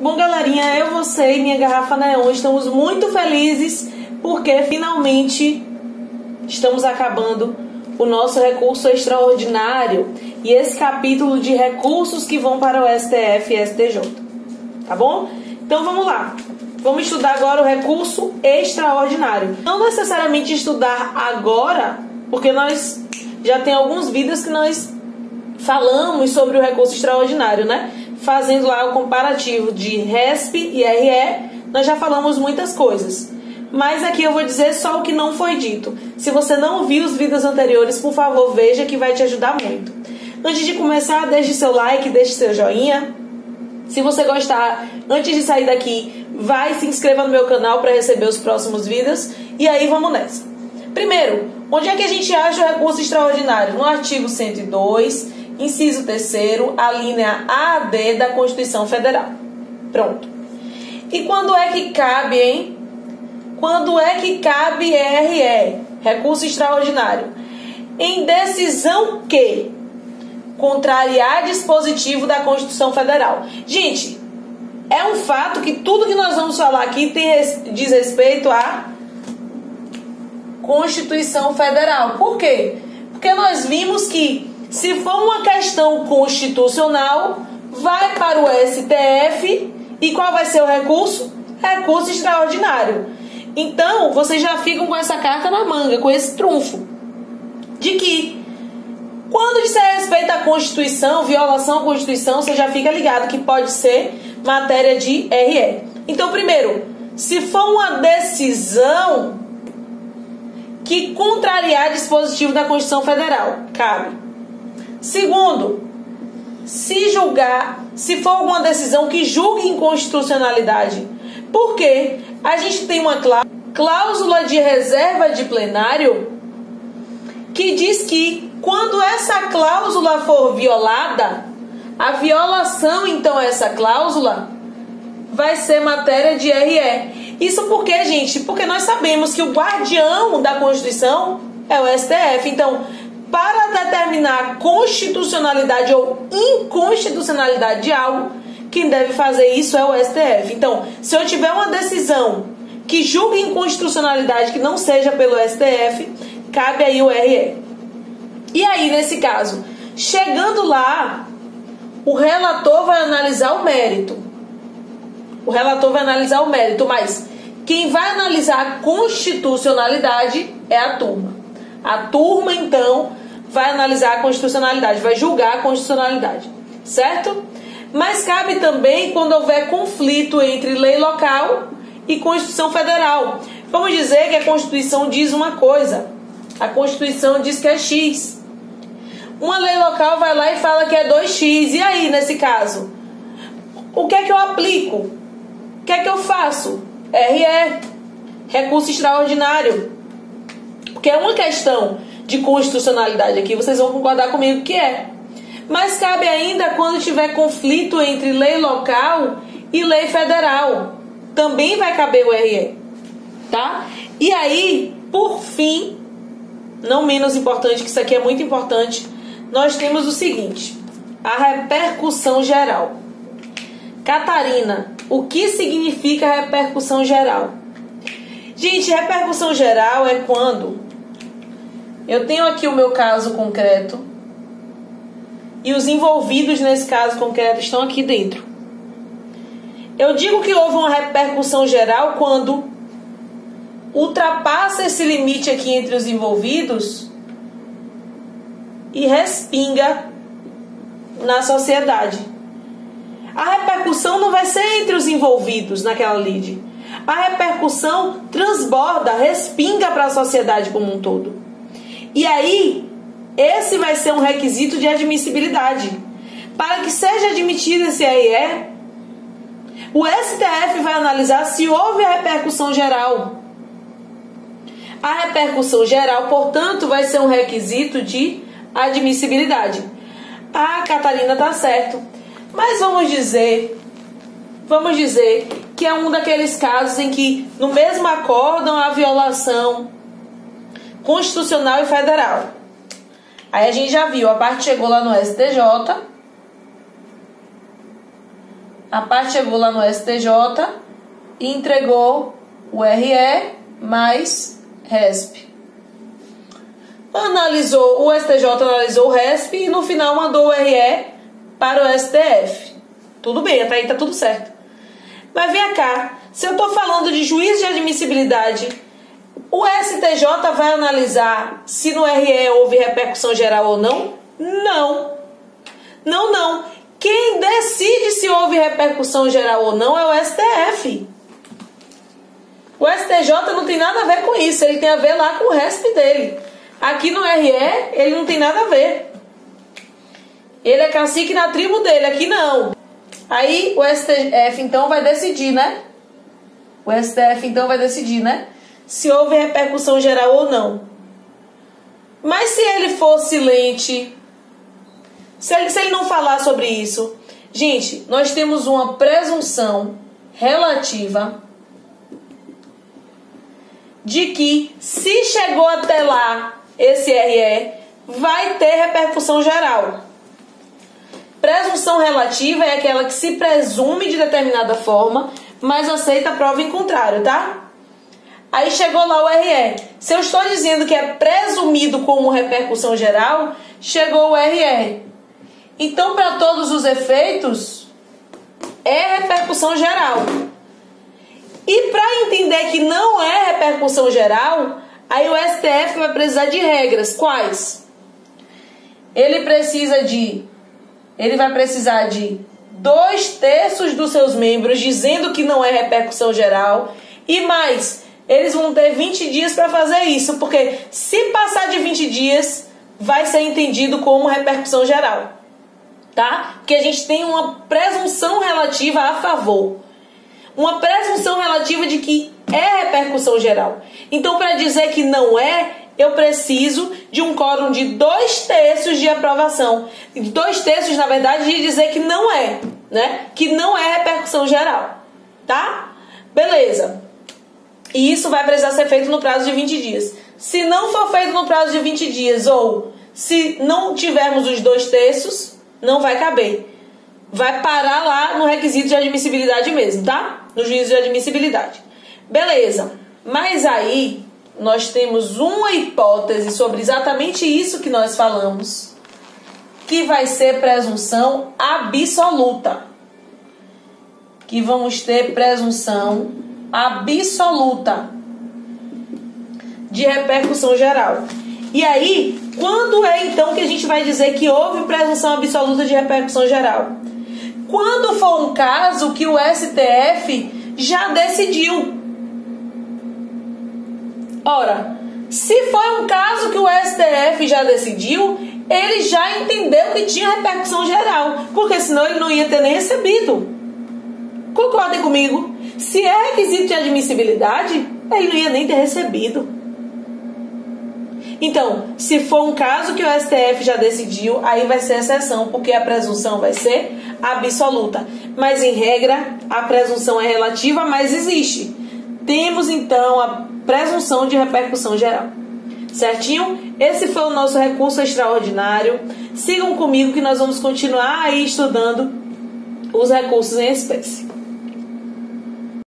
Bom, galerinha, eu, você e minha garrafa neon estamos muito felizes porque finalmente estamos acabando o nosso recurso extraordinário e esse capítulo de recursos que vão para o STF e STJ, tá bom? Então vamos lá, vamos estudar agora o recurso extraordinário. Não necessariamente estudar agora, porque nós já tem alguns vídeos que nós falamos sobre o recurso extraordinário, né? Fazendo lá o comparativo de RESP e RE, nós já falamos muitas coisas. Mas aqui eu vou dizer só o que não foi dito. Se você não viu os vídeos anteriores, por favor, veja que vai te ajudar muito. Antes de começar, deixe seu like, deixe seu joinha. Se você gostar, antes de sair daqui, vai se inscreva no meu canal para receber os próximos vídeos. E aí vamos nessa. Primeiro, onde é que a gente acha o recurso extraordinário? No artigo 102, inciso 3º, a linha A a D da Constituição Federal. Pronto. E quando é que cabe, hein? Quando é que cabe RE, recurso extraordinário? Em decisão que contrariar dispositivo da Constituição Federal. Gente, é um fato que tudo que nós vamos falar aqui diz respeito à Constituição Federal. Por quê? Porque nós vimos que se for uma questão constitucional, vai para o STF e qual vai ser o recurso? Recurso extraordinário. Então, vocês já ficam com essa carta na manga, com esse trunfo. De que, quando disser respeito à Constituição, violação à Constituição, você já fica ligado que pode ser matéria de RE. Então, primeiro, se for uma decisão que contrariar dispositivo da Constituição Federal, cabe. Segundo, se for alguma decisão que julgue inconstitucionalidade. Por quê? A gente tem uma cláusula de reserva de plenário que diz que quando essa cláusula for violada, a violação, então, a essa cláusula vai ser matéria de RE. Isso por quê, gente? Porque nós sabemos que o guardião da Constituição é o STF. Então, para determinar constitucionalidade ou inconstitucionalidade de algo, quem deve fazer isso é o STF. Então, se eu tiver uma decisão que julgue inconstitucionalidade que não seja pelo STF, cabe aí o RE. E aí, nesse caso, chegando lá, o relator vai analisar o mérito. O relator vai analisar o mérito, mas quem vai analisar a constitucionalidade é a turma. A turma, então, vai analisar a constitucionalidade, vai julgar a constitucionalidade, certo? Mas cabe também quando houver conflito entre lei local e Constituição Federal. Vamos dizer que a Constituição diz uma coisa, a Constituição diz que é X. Uma lei local vai lá e fala que é 2X. E aí, nesse caso, o que é que eu aplico? O que é que eu faço? RE, recurso extraordinário. Porque é uma questão de constitucionalidade aqui, vocês vão concordar comigo que é. Mas cabe ainda quando tiver conflito entre lei local e lei federal. Também vai caber o RE, tá? E aí, por fim, não menos importante, que isso aqui é muito importante, nós temos o seguinte, a repercussão geral. Catarina, o que significa repercussão geral? Gente, repercussão geral é quando eu tenho aqui o meu caso concreto e os envolvidos nesse caso concreto estão aqui dentro. Eu digo que houve uma repercussão geral quando ultrapassa esse limite aqui entre os envolvidos e respinga na sociedade. A repercussão não vai ser entre os envolvidos naquela lide. A repercussão transborda, respinga para a sociedade como um todo. E aí, esse vai ser um requisito de admissibilidade. Para que seja admitido esse RE, o STF vai analisar se houve a repercussão geral. A repercussão geral, portanto, vai ser um requisito de admissibilidade. Ah, Catarina, tá certo. Mas vamos dizer que é um daqueles casos em que no mesmo acórdão há violação constitucional e federal. Aí a gente já viu, a parte chegou lá no STJ, A parte chegou lá no STJ e entregou o RE mais RESP. O STJ analisou o RESP e no final mandou o RE para o STF. Tudo bem, até aí tá tudo certo. Mas vem cá, se eu estou falando de juízo de admissibilidade, o STJ vai analisar se no RE houve repercussão geral ou não? Não. Não. Quem decide se houve repercussão geral ou não é o STF. O STJ não tem nada a ver com isso, ele tem a ver lá com o RESP dele. Aqui no RE, ele não tem nada a ver. Ele é cacique na tribo dele, aqui não. Aí o STF então vai decidir, né? O STF então vai decidir, né? Se houve repercussão geral ou não. Mas se ele for silente, se ele não falar sobre isso, gente, nós temos uma presunção relativa de que se chegou até lá esse RE, vai ter repercussão geral. Presunção relativa é aquela que se presume de determinada forma, mas aceita a prova em contrário, tá? Aí chegou lá o RE. Se eu estou dizendo que é presumido como repercussão geral, chegou o RE. Então, para todos os efeitos, é repercussão geral. E para entender que não é repercussão geral, aí o STF vai precisar de regras. Quais? Ele vai precisar de 2/3 dos seus membros dizendo que não é repercussão geral. E mais, eles vão ter 20 dias para fazer isso, porque se passar de 20 dias, vai ser entendido como repercussão geral. Tá? Porque a gente tem uma presunção relativa a favor. Uma presunção relativa de que é repercussão geral. Então, para dizer que não é, eu preciso de um quórum de 2/3 de aprovação. 2/3, na verdade, de dizer que não é, né? Que não é repercussão geral. Tá? Beleza. E isso vai precisar ser feito no prazo de 20 dias. Se não for feito no prazo de 20 dias, ou se não tivermos os 2/3, não vai caber. Vai parar lá no requisito de admissibilidade mesmo, tá? No juízo de admissibilidade. Beleza. Mas aí nós temos uma hipótese sobre exatamente isso que nós falamos, que vai ser presunção absoluta. Que vamos ter presunção absoluta de repercussão geral. E aí, quando é então que a gente vai dizer que houve presunção absoluta de repercussão geral? Quando for um caso que o STF já decidiu. Ora, se for um caso que o STF já decidiu, ele já entendeu que tinha repercussão geral, porque senão ele não ia ter nem recebido. Concordem comigo? Se é requisito de admissibilidade, ele não ia nem ter recebido. Então, se for um caso que o STF já decidiu, aí vai ser exceção, porque a presunção vai ser absoluta. Mas, em regra, a presunção é relativa, mas existe. Temos, então, a presunção de repercussão geral. Certinho? Esse foi o nosso recurso extraordinário. Sigam comigo que nós vamos continuar aí estudando os recursos em espécie.